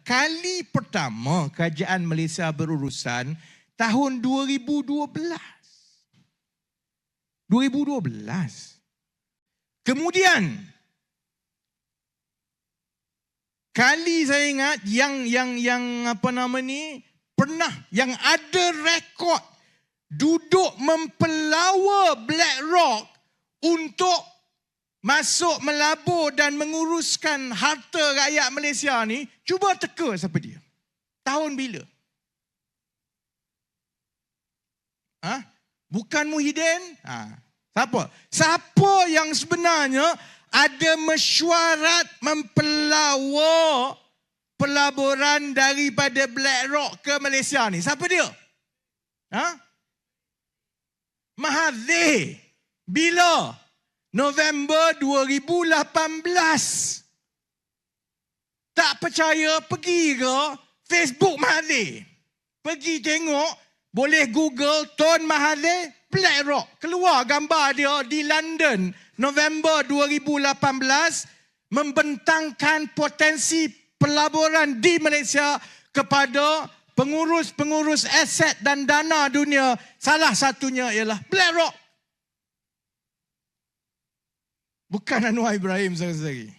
kali pertama kerajaan Malaysia berurusan tahun 2012. Kemudian kali saya ingat pernah yang ada rekod duduk mempelawa BlackRock untuk masuk melabur dan menguruskan harta rakyat Malaysia ni, cuba teka siapa dia. Tahun bila? Bukan Muhyiddin? Siapa? Siapa yang sebenarnya ada mesyuarat mempelawa pelaburan daripada BlackRock ke Malaysia ni? Siapa dia? Mahathir. Bila? November 2018. Tak percaya, pergi ke Facebook Mahathir. Pergi tengok, boleh Google Tun Mahathir BlackRock. Keluar gambar dia di London November 2018 membentangkan potensi pelaburan di Malaysia kepada pengurus-pengurus aset dan dana dunia. Salah satunya ialah BlackRock. Bukan Anwar Ibrahim saudara-saudari.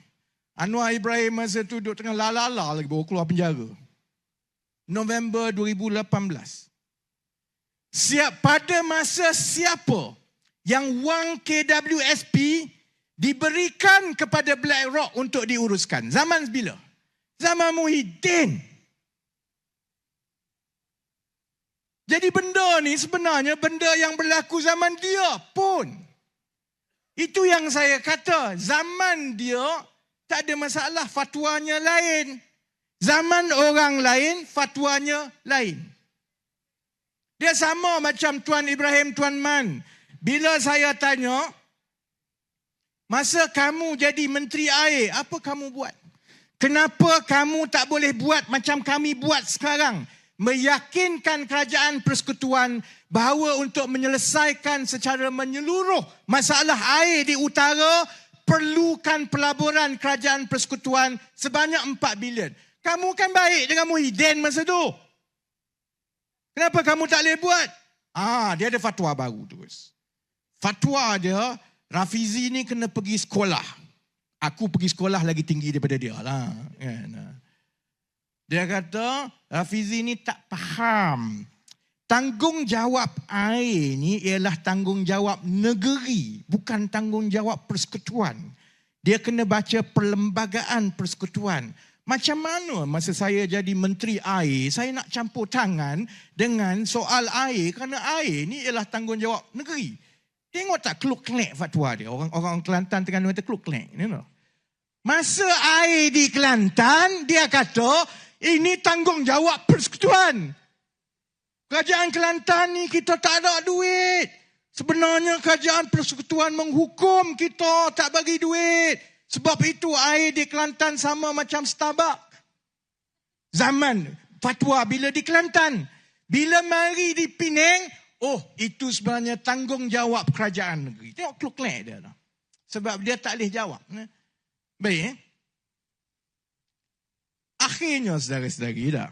Anwar Ibrahim masa tu duduk tengah lala lagi baru keluar penjara. November 2018. Pada masa siapa yang wang KWSP diberikan kepada BlackRock untuk diuruskan? Zaman bila? Zaman Muhyiddin. Jadi benda ni sebenarnya benda yang berlaku zaman dia pun. Itu yang saya kata, zaman dia tak ada masalah, fatwanya lain. Zaman orang lain, fatwanya lain. Dia sama macam Tuan Ibrahim Tuan Man. Bila saya tanya, masa kamu jadi Menteri Air, apa kamu buat? Kenapa kamu tak boleh buat macam kami buat sekarang? Meyakinkan kerajaan persekutuan bahawa untuk menyelesaikan secara menyeluruh masalah air di utara perlukan pelaburan kerajaan persekutuan sebanyak 4 bilion. Kamu kan baik dengan Muhyiddin masa tu. Kenapa kamu tak boleh buat? Dia ada fatwa baru terus. Fatwa dia, Rafizi ni kena pergi sekolah. Aku pergi sekolah lagi tinggi daripada dia lah. Dia kata, Rafizi ni tak faham. Tanggungjawab air ni ialah tanggungjawab negeri, bukan tanggungjawab persekutuan. Dia kena baca perlembagaan persekutuan. Macam mana masa saya jadi Menteri Air, saya nak campur tangan dengan soal air kerana air ni ialah tanggungjawab negeri. Tengok tak kluk-klek fatwa dia. Orang Kelantan Terengganu kata kluk-klek. You know? Masa air di Kelantan, dia kata ini tanggungjawab persekutuan. Kerajaan Kelantan ni kita tak ada duit. Sebenarnya kerajaan persekutuan menghukum kita tak bagi duit. Sebab itu air di Kelantan sama macam Starbucks. Zaman fatwa bila di Kelantan. Bila mari di Penang, itu sebenarnya tanggungjawab kerajaan negeri. Tengok kluk-klek dia lah. Sebab dia tak boleh jawab. Baik. Akhirnya saudara-saudari dah.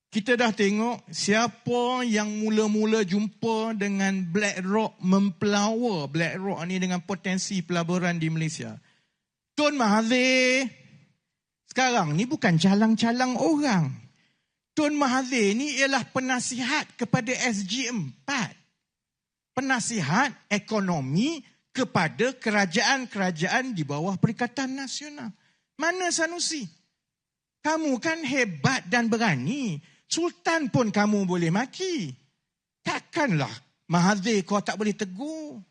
Kita dah tengok siapa yang mula-mula jumpa dengan BlackRock, mempelawa BlackRock ni dengan potensi pelaburan di Malaysia. Tun Mahathir sekarang ni bukan calang-calang orang. Tun Mahathir ni ialah penasihat kepada SG4. Penasihat ekonomi kepada kerajaan-kerajaan di bawah Perikatan Nasional. Mana Sanusi? Kamu kan hebat dan berani. Sultan pun kamu boleh maki. Takkanlah Mahathir kau tak boleh tegur.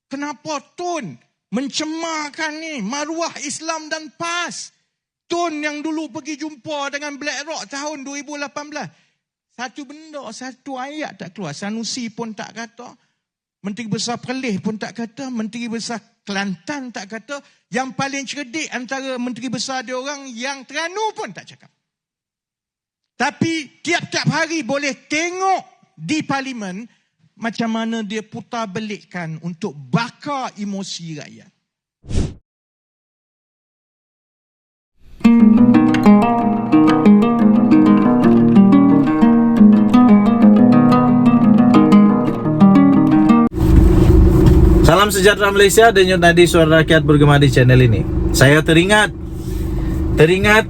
Kenapa Tun mencemarkan ni maruah Islam dan PAS? Tun yang dulu pergi jumpa dengan BlackRock tahun 2018. Satu benda, satu ayat tak keluar. Sanusi pun tak kata. Menteri Besar Perlis pun tak kata. Menteri Besar Kelantan tak kata. Yang paling cerdik antara Menteri Besar dia orang yang Terengganu pun tak cakap. Tapi tiap-tiap hari boleh tengok di Parlimen macam mana dia putar belikkan untuk bakar emosi rakyat. Salam sejahtera Malaysia, denyut nadi suara rakyat bergema di channel ini. Saya teringat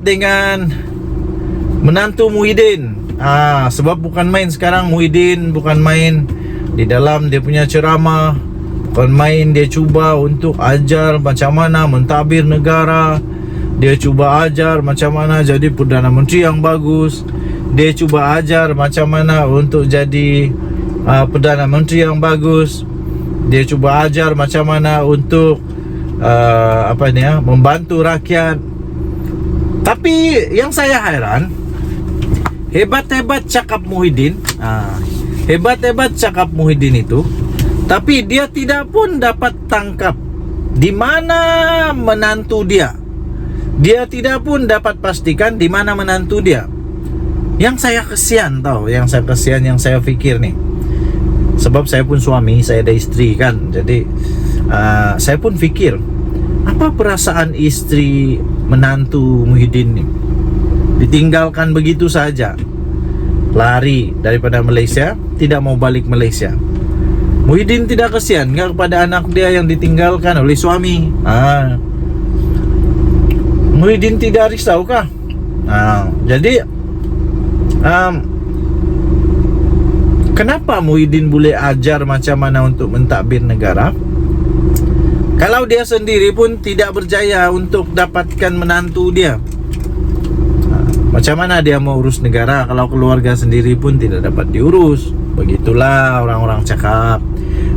dengan menantu Muhyiddin. Sebab bukan main sekarang Muhyiddin, bukan main di dalam dia punya ceramah, bukan main dia cuba untuk ajar macam mana mentadbir negara. Dia cuba ajar macam mana jadi Perdana Menteri yang bagus. Dia cuba ajar macam mana untuk jadi Perdana Menteri yang bagus. Dia cuba ajar macam mana untuk membantu rakyat. Tapi yang saya heran, hebat-hebat cakap Muhyiddin, hebat-hebat cakap Muhyiddin itu, tapi dia tidak pun dapat tangkap di mana menantu dia. Dia tidak pun dapat pastikan di mana menantu dia. Yang saya kesian yang saya fikir nih. Sebab saya pun suami, saya ada istri kan. Jadi saya pun fikir, apa perasaan istri menantu Muhyiddin nih? Ditinggalkan begitu saja, lari daripada Malaysia, tidak mau balik Malaysia. Muhyiddin tidak kesian nggak kepada anak dia yang ditinggalkan oleh suami? Muhyiddin tidak risau kah? Jadi kenapa Muhyiddin boleh ajar macam mana untuk mentadbir negara, kalau dia sendiri pun tidak berjaya untuk dapatkan menantu dia? Macam mana dia mau urus negara kalau keluarga sendiri pun tidak dapat diurus? Begitulah orang-orang cakap,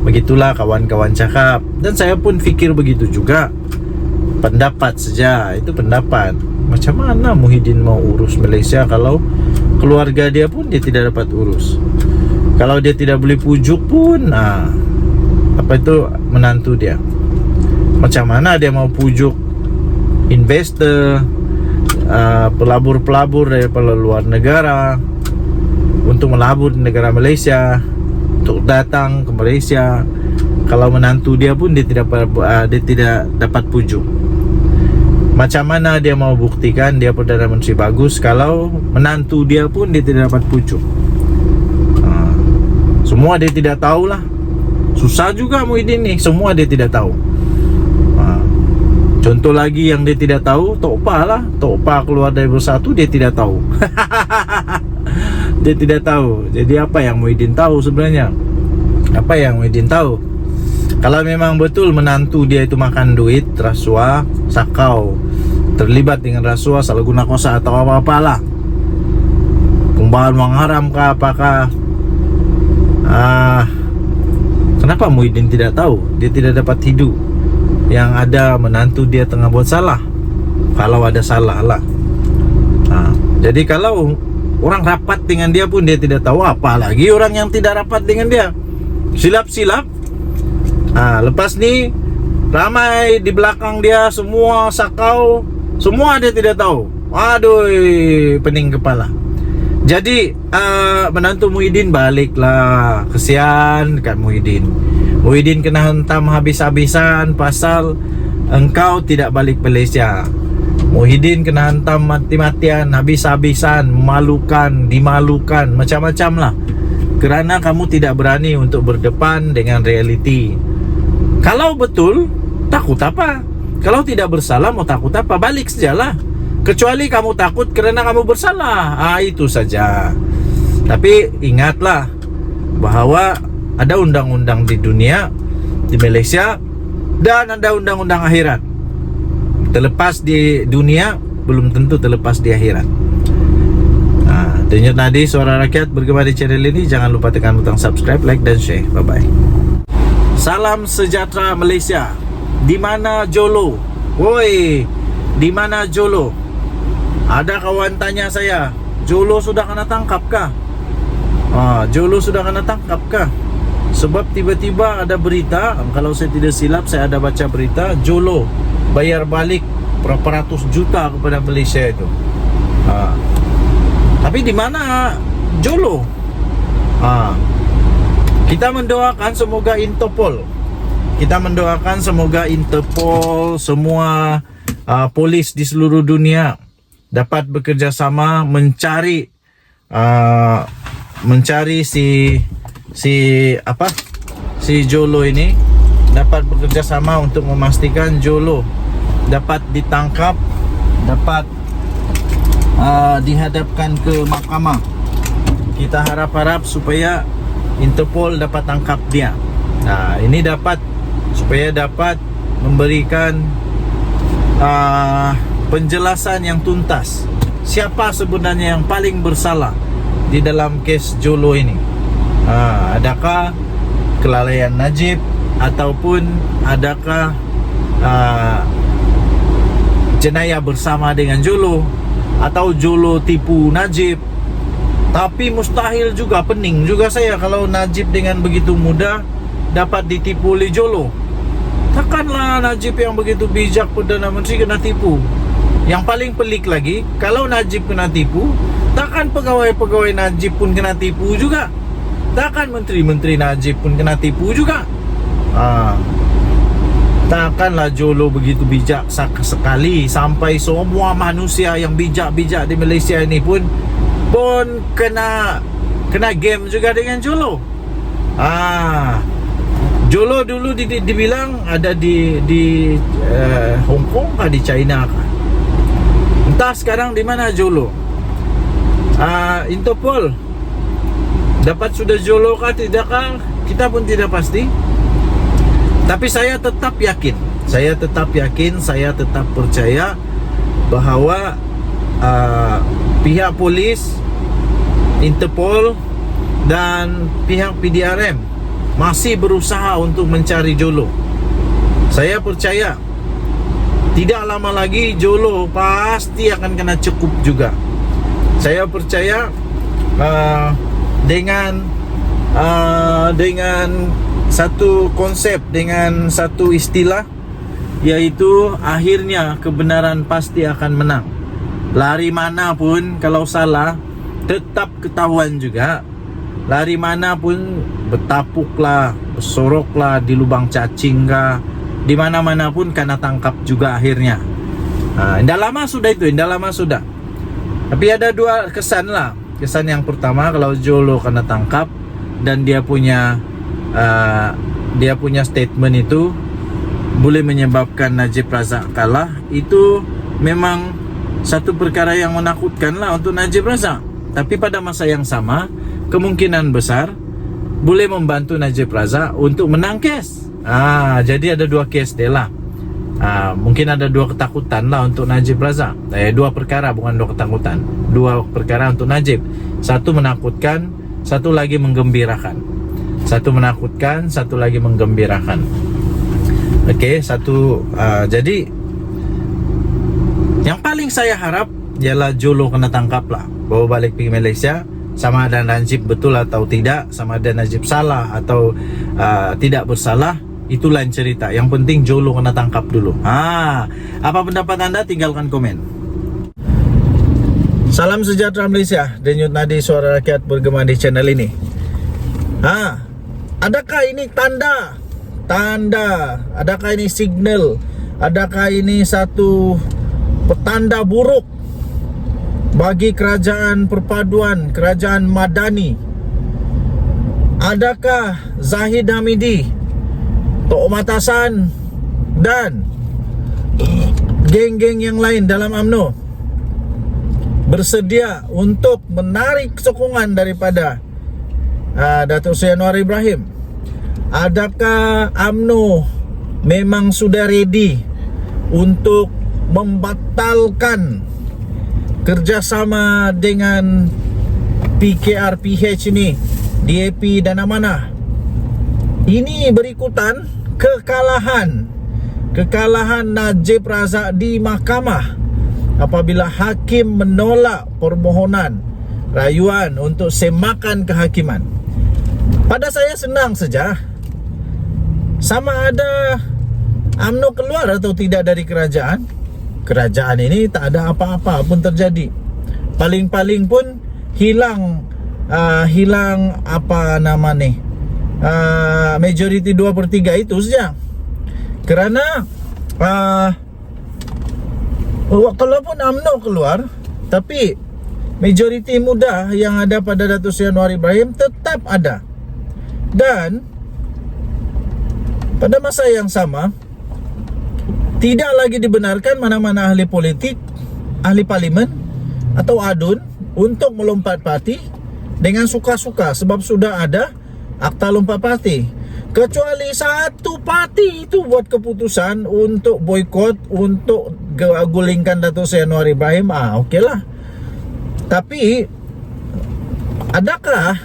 begitulah kawan-kawan cakap. Dan saya pun fikir begitu juga. Pendapat saja, itu pendapat. Macam mana Muhyiddin mau urus Malaysia kalau keluarga dia pun dia tidak dapat urus? Kalau dia tidak boleh pujuk pun menantu dia. Macam mana dia mau pujuk investor, pelabur-pelabur daripada luar negara untuk melabur di negara Malaysia, untuk datang ke Malaysia, kalau menantu dia pun dia tidak dapat pujuk? Macam mana dia mau buktikan dia Perdana Menteri bagus kalau menantu dia pun dia tidak dapat pujuk? Semua dia tidak tahulah. Susah juga Muhyiddin ni, semua dia tidak tahu. Contoh lagi yang dia tidak tahu, Tok Pa lah. Tok Pa keluar dari Bersatu, dia tidak tahu. Dia tidak tahu. Jadi apa yang Muhyiddin tahu sebenarnya? Apa yang Muhyiddin tahu? Kalau memang betul menantu dia itu makan duit, rasuah, sakau, terlibat dengan rasuah, salah guna kuasa atau apa-apalah, pembaharuan wang haram kah, apakah, kenapa Muhyiddin tidak tahu? Dia tidak dapat hidup. Yang ada menantu dia tengah buat salah, kalau ada salah lah. Jadi kalau orang rapat dengan dia pun dia tidak tahu, apalagi orang yang tidak rapat dengan dia. Silap-silap. Lepas ni ramai di belakang dia semua sakau, semua dia tidak tahu. Aduh, pening kepala. Jadi menantu Muhyiddin baliklah. Kesian dekat Muhyiddin. Muhyiddin kena hentam habis-habisan pasal engkau tidak balik Malaysia. Muhyiddin kena hantam mati-matian, habis-habisan, memalukan, dimalukan, macam-macam lah, kerana kamu tidak berani untuk berdepan dengan realiti. Kalau betul, takut apa? Kalau tidak bersalah, mau takut apa? Balik sajalah. Kecuali kamu takut kerana kamu bersalah, itu saja. Tapi ingatlah bahawa ada undang-undang di dunia, di Malaysia, dan ada undang-undang akhirat. Terlepas di dunia, belum tentu terlepas di akhirat. Denyut nadi suara rakyat bergema di channel ini. Jangan lupa tekan butang subscribe, like dan share. Bye-bye. Salam sejahtera Malaysia. Di mana Jolo? Woi, di mana Jolo? Ada kawan tanya saya, Jolo sudah kena tangkap kah? Jolo sudah kena tangkap kah? Sebab tiba-tiba ada berita, kalau saya tidak silap, saya ada baca berita, Jolo bayar balik berapa ratus juta kepada Malaysia itu. Tapi di mana Jolo? Kita mendoakan semoga Interpol, kita mendoakan semoga Interpol, semua polis di seluruh dunia dapat bekerjasama mencari si Jolo ini, dapat bekerja sama untuk memastikan Jolo dapat ditangkap, dapat dihadapkan ke mahkamah. Kita harap-harap supaya Interpol dapat tangkap dia. Ini supaya dapat memberikan penjelasan yang tuntas siapa sebenarnya yang paling bersalah di dalam kes Jolo ini. Adakah kelalaian Najib ataupun adakah jenayah bersama dengan Jolo, atau Jolo tipu Najib. Tapi mustahil juga, pening juga saya kalau Najib dengan begitu mudah dapat ditipu oleh Jolo. Takkanlah Najib yang begitu bijak Perdana Menteri kena tipu. Yang paling pelik lagi, kalau Najib kena tipu, takkan pegawai-pegawai Najib pun kena tipu juga. Takkan menteri-menteri Najib pun kena tipu juga. Takkanlah Jolo begitu bijak sekali sampai semua manusia yang bijak-bijak di Malaysia ini pun kena game juga dengan Jolo. Jolo dulu dibilang ada di Hong Kong kah, di China kah? Entah sekarang di mana Jolo. Interpol dapat sudah Jolo kah tidakkah, kita pun tidak pasti. Tapi saya tetap yakin, saya tetap percaya bahawa pihak polis, Interpol dan pihak PDRM masih berusaha untuk mencari Jolo. Saya percaya tidak lama lagi Jolo pasti akan kena cekup juga. Saya percaya dengan satu konsep, dengan satu istilah, yaitu akhirnya kebenaran pasti akan menang. Lari mana pun kalau salah tetap ketahuan juga. Lari mana pun, bertapuklah, bersoroklah di lubang cacing kah, di mana-mana pun kena tangkap juga akhirnya. Indah lama sudah itu, indah lama sudah. Tapi ada dua kesan lah. Kesan yang pertama, kalau Jolo kena tangkap dan dia punya statement itu boleh menyebabkan Najib Razak kalah, itu memang satu perkara yang menakutkan lah untuk Najib Razak. Tapi pada masa yang sama, kemungkinan besar boleh membantu Najib Razak untuk menang kes. Jadi ada dua kes dia lah. Mungkin ada dua ketakutan lah untuk Najib Razak. Dua perkara, bukan dua ketakutan. Dua perkara untuk Najib. Satu menakutkan, satu lagi menggembirakan. Satu menakutkan, satu lagi menggembirakan. Jadi yang paling saya harap ialah Jolo kena tangkap lah, bawa balik pergi Malaysia. Sama ada Najib betul atau tidak, sama ada Najib salah atau tidak bersalah, itu lain cerita. Yang penting Jolo kena tangkap dulu. Apa pendapat anda? Tinggalkan komen. Salam sejahtera Malaysia. Denyut nadi suara rakyat bergema di channel ini. Adakah ini tanda? Adakah ini signal? Adakah ini satu petanda buruk bagi kerajaan perpaduan, kerajaan Madani? Adakah Zahid Hamidi, Tok Matasan dan geng-geng yang lain dalam UMNO bersedia untuk menarik sokongan daripada Datuk Seri Anwar Ibrahim? Adakah UMNO memang sudah ready untuk membatalkan kerjasama dengan PKR-PH ini, DAP dan Amanah? Ini berikutan kekalahan Najib Razak di mahkamah apabila hakim menolak permohonan rayuan untuk semakan kehakiman. Pada saya senang saja, sama ada UMNO keluar atau tidak dari kerajaan. Kerajaan ini tak ada apa-apa pun terjadi. Paling-paling pun hilang majoriti 2/3 itu saja. Kerana kalaupun UMNO keluar, tapi majoriti muda yang ada pada Datuk Seri Anwar Ibrahim tetap ada. Dan pada masa yang sama tidak lagi dibenarkan mana-mana ahli politik, ahli parlimen atau adun untuk melompat parti dengan suka-suka sebab sudah ada akta lompat parti. Kecuali satu parti itu buat keputusan untuk boikot, untuk gulingkan Datuk Seri Anwar Ibrahim, okeylah. Tapi adakah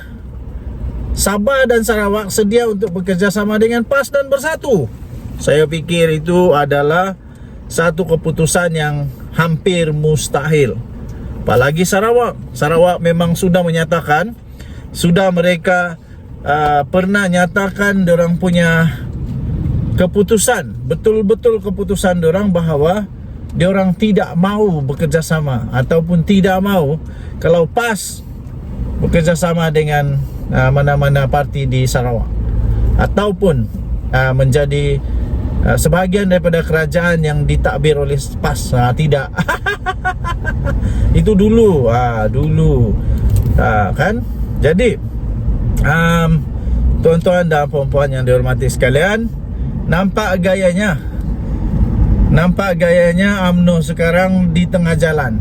Sabah dan Sarawak sedia untuk bekerja sama dengan PAS dan bersatu? Saya pikir itu adalah satu keputusan yang hampir mustahil. Apalagi Sarawak. Sarawak memang sudah menyatakan, sudah mereka pernah nyatakan dorang punya keputusan, betul-betul keputusan dorang bahawa diorang tidak mau bekerja sama ataupun tidak mau kalau PAS bekerja sama dengan mana-mana parti di Sarawak ataupun menjadi sebahagian daripada kerajaan yang ditakbir oleh PAS. Tidak. Itu dulu kan. Jadi tuan-tuan dan puan-puan yang dihormati sekalian, nampak gayanya UMNO sekarang di tengah jalan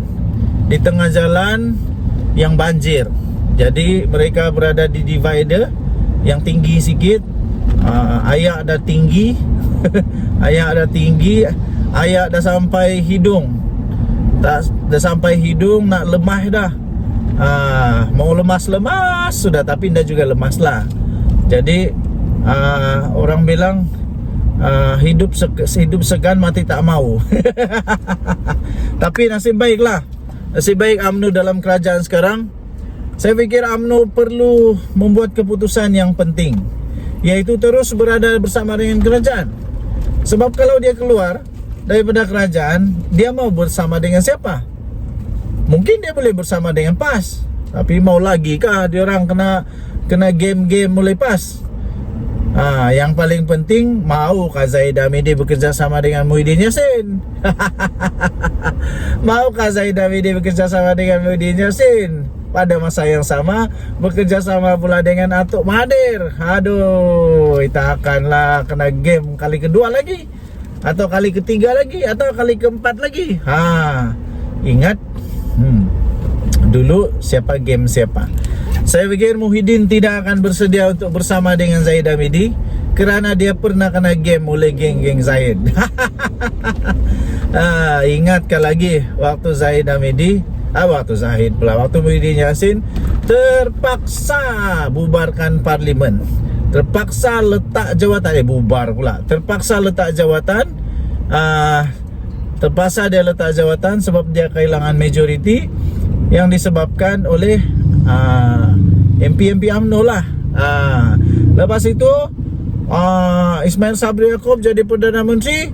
yang banjir. Jadi mereka berada di divider yang tinggi sikit. Ayak dah tinggi ayak dah sampai hidung. Dah sampai hidung, nak lemah dah. Mau lemas-lemas sudah, tapi dah juga lemas lah. Jadi orang bilang hidup segan mati tak mau. Tapi nasib baik UMNO dalam kerajaan sekarang. Saya fikir UMNO perlu membuat keputusan yang penting, yaitu terus berada bersama dengan kerajaan. Sebab kalau dia keluar daripada kerajaan, dia mau bersama dengan siapa? Mungkin dia boleh bersama dengan PAS, tapi mau lagi kah dia orang kena game-game mulai PAS? Yang paling penting, maukah Zahid Hamidi bekerja sama dengan Muhyiddin Yassin? Maukah Zahid Hamidi bekerja sama dengan Muhyiddin Yassin? Pada masa yang sama bekerja sama pula dengan Atuk Mahathir. Aduh, kita akanlah kena game kali kedua lagi, atau kali ketiga lagi, atau kali keempat lagi. Ingat dulu siapa game siapa. Saya fikir Muhyiddin tidak akan bersedia untuk bersama dengan Zahid Hamidi kerana dia pernah kena game oleh geng-geng Zahid. Ingatkan lagi waktu Zahid Hamidi, waktu Muhyiddin Yassin terpaksa bubarkan parlimen, terpaksa letak jawatan, terpaksa dia letak jawatan sebab dia kehilangan majoriti yang disebabkan oleh MP UMNO lah. Lepas itu Ismail Sabri Yaakob jadi Perdana Menteri.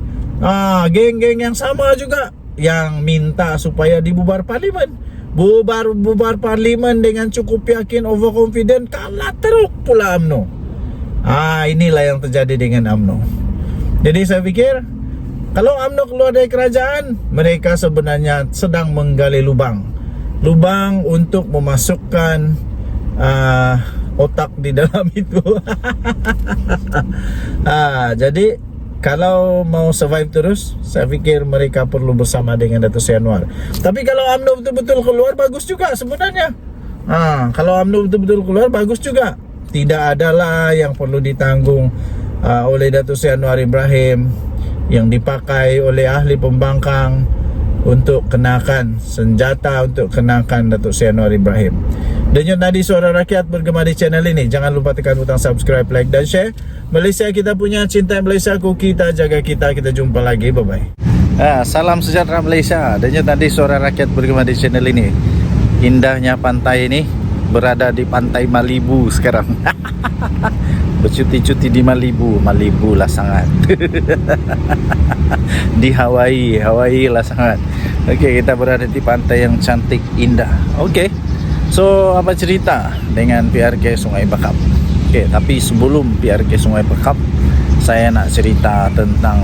Geng-geng yang sama juga yang minta supaya dibubar parlimen. Bubar parlimen dengan cukup yakin, overconfident, kalah teruk pula UMNO. Inilah yang terjadi dengan UMNO. Jadi saya pikir kalau UMNO keluar dari kerajaan, mereka sebenarnya sedang menggali lubang untuk memasukkan otak di dalam itu. Jadi kalau mau survive terus, saya fikir mereka perlu bersama dengan Datuk Seri Anwar. Tapi kalau UMNO betul-betul keluar, bagus juga sebenarnya. Kalau UMNO betul-betul keluar, bagus juga. Tidak adalah yang perlu ditanggung oleh Datuk Seri Anwar Ibrahim, yang dipakai oleh ahli pembangkang untuk kenakan senjata, untuk kenakan Datuk Seri Anwar Ibrahim. Denyut nadi suara rakyat bergema di channel ini. Jangan lupa tekan butang subscribe, like dan share. Malaysia kita punya, cinta Malaysia ku, kita jaga kita. Kita jumpa lagi, bye bye. Salam sejahtera Malaysia. Denyut nadi suara rakyat bergema di channel ini. Indahnya pantai ini, berada di pantai Malibu sekarang. Bercuti-cuti di Malibu lah sangat. Di Hawaii lah sangat. Okey, kita berada di pantai yang cantik, indah. Okey, so apa cerita dengan PRK Sungai Bakap? Okey, tapi sebelum PRK Sungai Bakap, saya nak cerita tentang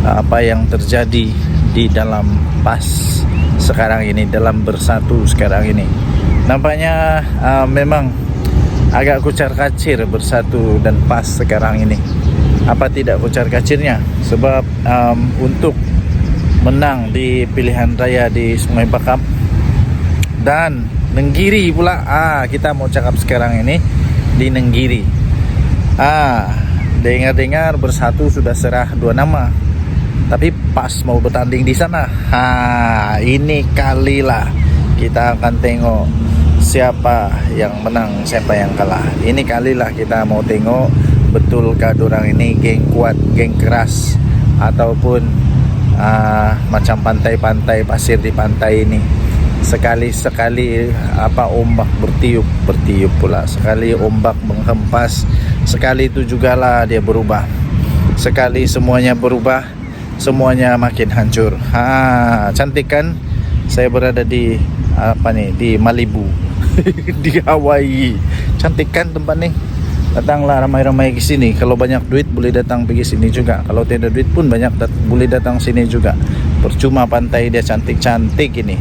apa yang terjadi di dalam PAS sekarang ini, dalam Bersatu sekarang ini. Nampaknya memang agak kucar-kacir Bersatu dan PAS sekarang ini. apa tidak kocar-kacirnya. Sebab untuk menang di pilihan raya di Sungai Bakap dan Nenggiri pula, kita mau cakap sekarang ini di Nenggiri. Dengar-dengar Bersatu sudah serah 2 nama, tapi pas mau bertanding di sana, ini kalilah kita akan tengok siapa yang menang, siapa yang kalah. Ini kalilah kita mau tengok betulkah dorang ini geng kuat, geng keras, ataupun macam pantai-pantai pasir di pantai ini. Sekali-sekali ombak bertiup pula, sekali ombak menghempas, sekali itu jugalah dia berubah. Sekali semuanya berubah, semuanya makin hancur. Cantik kan? Saya berada di di Malibu di Hawaii. Cantik kan tempat nih? Datanglah ramai-ramai ke sini. Kalau banyak duit boleh datang pergi sini juga. Kalau tidak duit pun boleh datang sini juga. Percuma pantai dia cantik-cantik ini.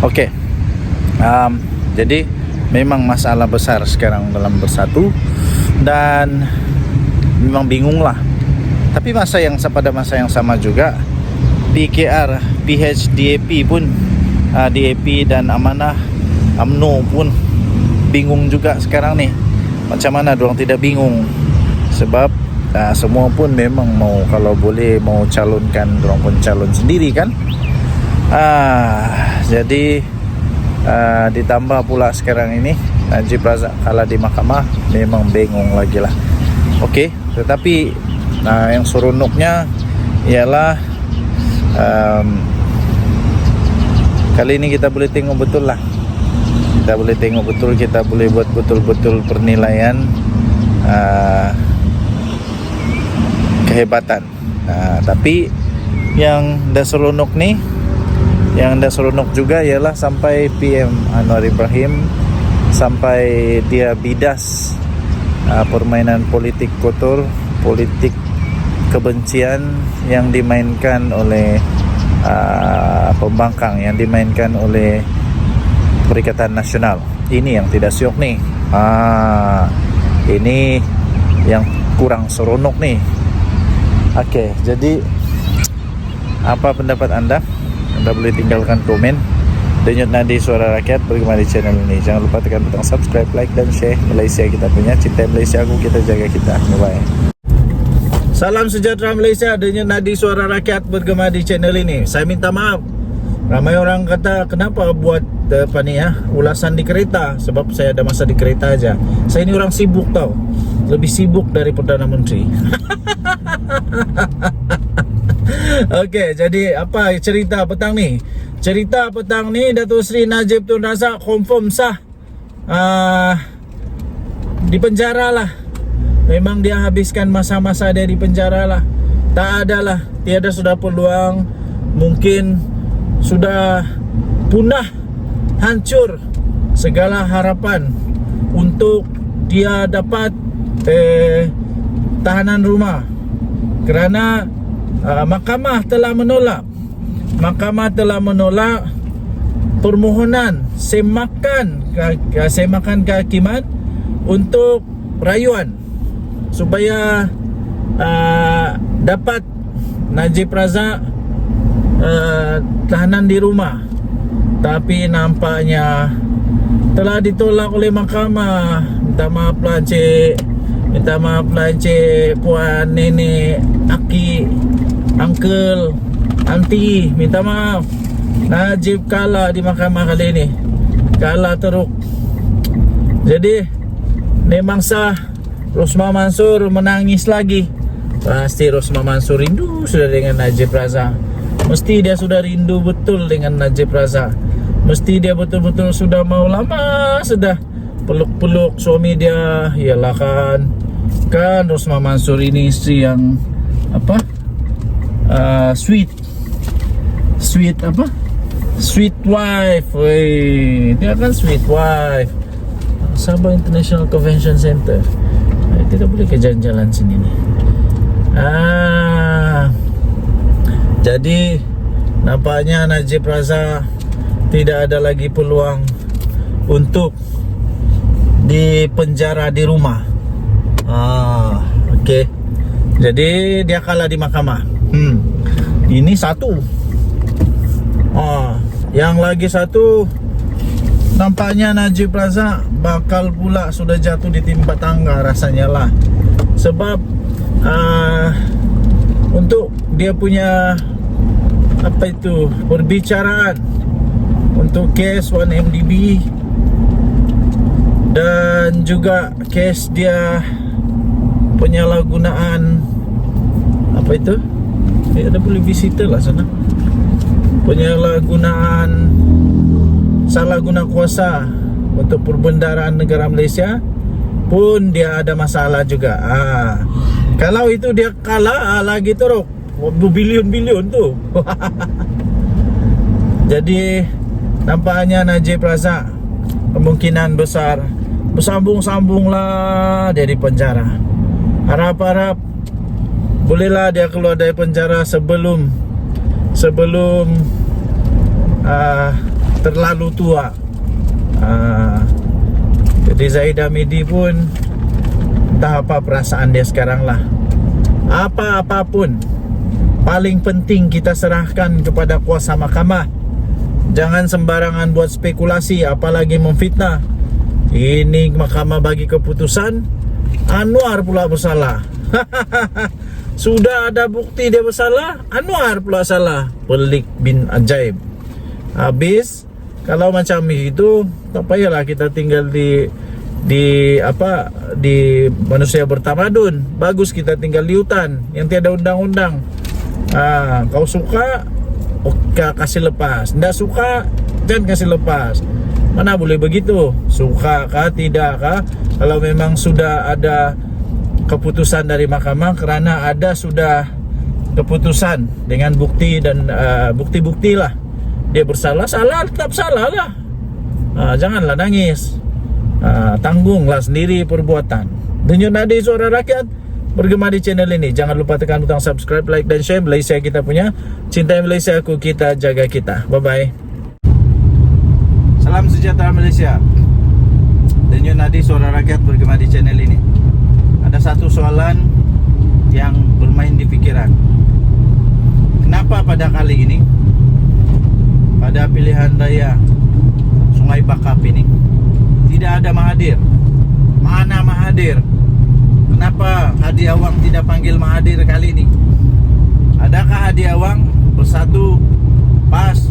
Oke. Jadi memang masalah besar sekarang dalam Bersatu, dan memang bingung lah. Tapi pada masa yang sama juga PKR, PHDAP pun, DAP dan Amanah UMNO pun bingung juga sekarang nih. Macam mana dorang tidak bingung? Sebab semua pun memang mau, kalau boleh mau calonkan, dorang pun calon sendiri kan. Jadi ditambah pula sekarang ini Najib Razak kalah di mahkamah, memang bingung lagi lah. Okey, tetapi yang seronoknya ialah kali ini kita boleh tengok betul lah. Kita boleh tengok betul, kita boleh buat betul-betul penilaian kehebatan. Tapi yang dah seronok nih, yang dah seronok juga ialah sampai PM Anwar Ibrahim sampai dia bidas permainan politik kotor, politik kebencian yang dimainkan oleh pembangkang, yang dimainkan oleh Perikatan Nasional. Ini yang tidak syok nih. Ini yang kurang seronok nih. Okey, jadi apa pendapat anda? Anda boleh tinggalkan komen. Denyut nadi Suara Rakyat bergema di channel ini. Jangan lupa tekan butang subscribe, like dan share. Malaysia kita punya, cinta Malaysia aku, kita jaga kita. Bye. Salam sejahtera Malaysia. Denyut nadi Suara Rakyat bergema di channel ini. Saya minta maaf, ramai orang kata kenapa buat ulasan di kereta. Sebab saya ada masa di kereta aja. Saya ini orang sibuk tau, lebih sibuk dari Perdana Menteri. Okey, jadi apa cerita petang ni? Cerita petang ni, Datuk Seri Najib Tun Razak confirm sah di penjara lah. Memang dia habiskan masa-masa dia di penjara lah. Tak ada lah, tiada sudah peluang. Mungkin sudah punah, hancur segala harapan untuk dia dapat tahanan rumah, kerana mahkamah telah menolak. Mahkamah telah menolak permohonan semakan kehakiman untuk rayuan supaya dapat Najib Razak tahanan di rumah. Tapi nampaknya telah ditolak oleh mahkamah. Minta maaf lah Encik, minta maaf lah Encik, puan, nenek, aki, uncle, aunty, minta maaf. Najib kalah di mahkamah kali ini, kalah teruk. Jadi memang sah. Rosmah Mansur menangis lagi. Pasti Rosmah Mansur rindu sudah dengan Najib Razak. Mesti dia sudah rindu betul dengan Najib Razak. Mesti dia betul-betul sudah mau lama sudah peluk-peluk suami dia. Yalah kan Rosmah Mansur ini isteri yang apa? Sweet apa? Sweet wife. Wey, dia kan sweet wife. Sabah International Convention Center. Kita boleh ke jalan-jalan sini nih. Jadi nampaknya Najib Razak tidak ada lagi peluang untuk dipenjara di rumah. Oke. Jadi dia kalah di mahkamah. Ini satu. Yang lagi satu nampaknya Najib Razak bakal pula sudah jatuh di timpa tangga rasanya lah. Sebab untuk dia punya perbicaraan untuk kes 1MDB dan juga kes dia penyalahgunaan ada boleh visitor lah sana, penyalahgunaan salah guna kuasa untuk perbendaharaan negara Malaysia pun dia ada masalah juga. Kalau itu dia kalah lagi teruk berbilion-bilion tu. Jadi nampaknya Najib Razak kemungkinan besar bersambung-sambunglah dari penjara. Harap-harap bolehlah dia keluar dari penjara sebelum terlalu tua. Jadi Zahid Hamidi pun entah apa perasaan dia sekarang lah. Apa-apapun paling penting kita serahkan kepada kuasa mahkamah. Jangan sembarangan buat spekulasi, apalagi memfitnah. Ini mahkamah bagi keputusan, Anwar pula bersalah. Sudah ada bukti dia bersalah, Anwar pula salah. Pelik bin ajaib. Habis kalau macam itu, tak payahlah kita tinggal di manusia bertamadun. Bagus kita tinggal di hutan yang tiada undang-undang. Kau suka, kasih lepas. Tidak suka, jangan kasih lepas. Mana boleh begitu? Suka kah, tidak kah? Kalau memang sudah ada keputusan dari mahkamah, kerana ada sudah keputusan dengan bukti dan bukti-bukti lah. Dia bersalah, salah tetap salah lah. Janganlah nangis. Tanggunglah sendiri perbuatan. Denyut Nadi Suara Rakyat bergema di channel ini. Jangan lupa tekan butang subscribe, like dan share. Malaysia kita punya, cintai Malaysia aku, kita jaga kita. Bye bye. Salam sejahtera Malaysia. Denyut Nadi Suara Rakyat bergema di channel ini. Ada satu soalan yang bermain di pikiran. Kenapa pada kali ini, pada pilihan raya Sungai Bakap ini, tidak ada Mahathir? Mana Mahathir? Kenapa Hadi Awang tidak panggil Mahathir kali ini? Adakah Hadi Awang bersatu pas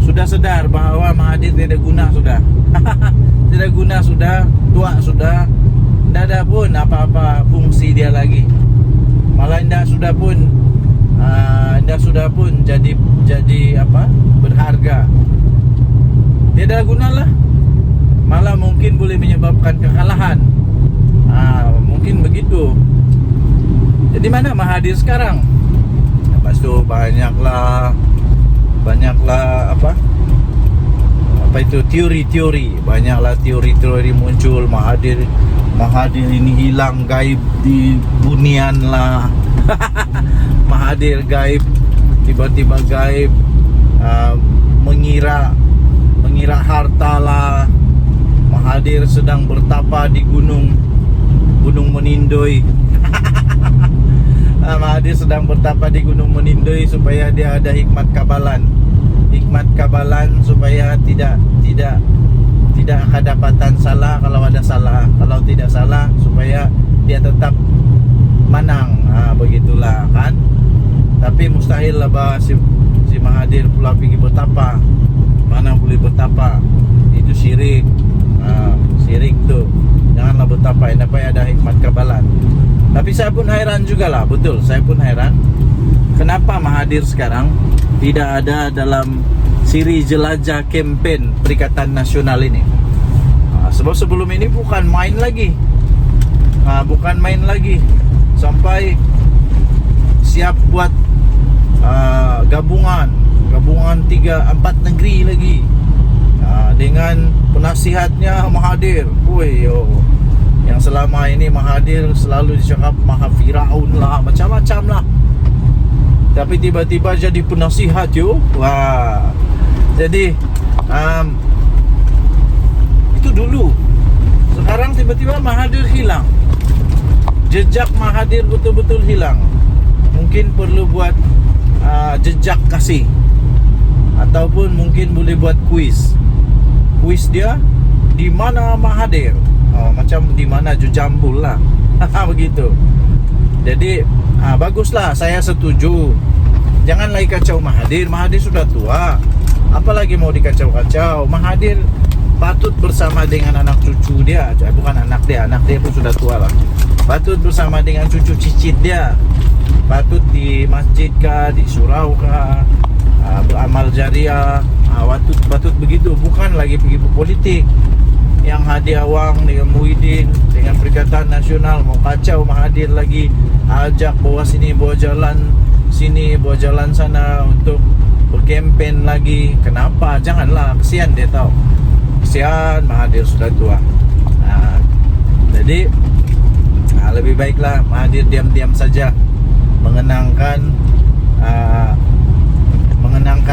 sudah sedar bahawa Mahathir tidak guna sudah? Tidak guna sudah, tua sudah, tidak ada pun apa-apa fungsi dia lagi. Malah tidak sudah pun jadi apa? Berharga. Tidak guna lah. Malah mungkin boleh menyebabkan kekalahan. Mungkin begitu. Jadi mana Mahathir sekarang? Lepas tu banyaklah teori-teori. Banyaklah teori-teori muncul. Mahathir ini hilang, gaib di bunian lah. Mahathir gaib, tiba-tiba gaib, mengira harta lah. Mahathir sedang bertapa di gunung Menindoi. Mahathir sedang bertapa di gunung Menindoi supaya dia ada hikmat kabalan supaya tidak kedapatan salah kalau ada salah, kalau tidak salah supaya dia tetap menang. Begitulah kan. Tapi mustahil lah bahwa si Mahathir pula pergi bertapa. Mana boleh bertapa? Itu syirik. Syirik tu. Janganlah bertapa, dapat ada hikmat kabalan. Tapi saya pun heran jugalah, betul, saya pun heran kenapa Mahathir sekarang tidak ada dalam siri jelajah kempen Perikatan Nasional ini. Sebab sebelum ini bukan main lagi. Sampai siap buat gabungan 3-4 negeri lagi. Dengan penasihatnya Mahathir. Yang selama ini Mahathir selalu dicakap Maha Firaun lah, macam-macam lah. Tapi tiba-tiba jadi penasihat Jadi itu dulu. Sekarang tiba-tiba Mahathir hilang. jejak Mahathir betul-betul hilang. Mungkin perlu buat jejak kasih, ataupun mungkin boleh buat kuis dia di mana Mahathir, macam di mana Jujambul lah. Begitu. Jadi baguslah, saya setuju. Jangan lagi kacau Mahathir sudah tua, apalagi mau dikacau-kacau. Mahathir patut bersama dengan anak cucu dia, bukan anak dia pun sudah tua lah. Patut bersama dengan cucu cicit dia, patut di masjid kah, di surau kah, beramal jariah, patut begitu. Bukan lagi pergi berpolitik yang hadiah wang dengan Muhyiddin, dengan Perikatan Nasional, mau kacau Mahathir lagi, ajak bawa sini, bawa jalan sini, bawa jalan sana untuk berkempen lagi. Kenapa? Janganlah, kesian dia tahu. Kesian Mahathir sudah tua. Jadi lebih baiklah Mahathir diam-diam saja, mengenangkan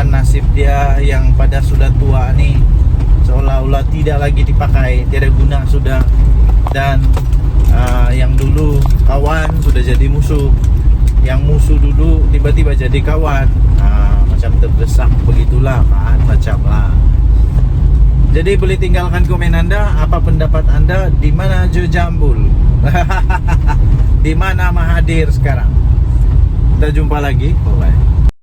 nasib dia yang pada sudah tua ni, seolah-olah tidak lagi dipakai, tiada guna sudah. Dan yang dulu kawan sudah jadi musuh, yang musuh dulu tiba-tiba jadi kawan. Macam terdesak begitulah kan, macam lah. Jadi boleh tinggalkan komen anda, apa pendapat anda, di mana Jujambul? Di mana Mahathir sekarang? Kita jumpa lagi. Bye bye.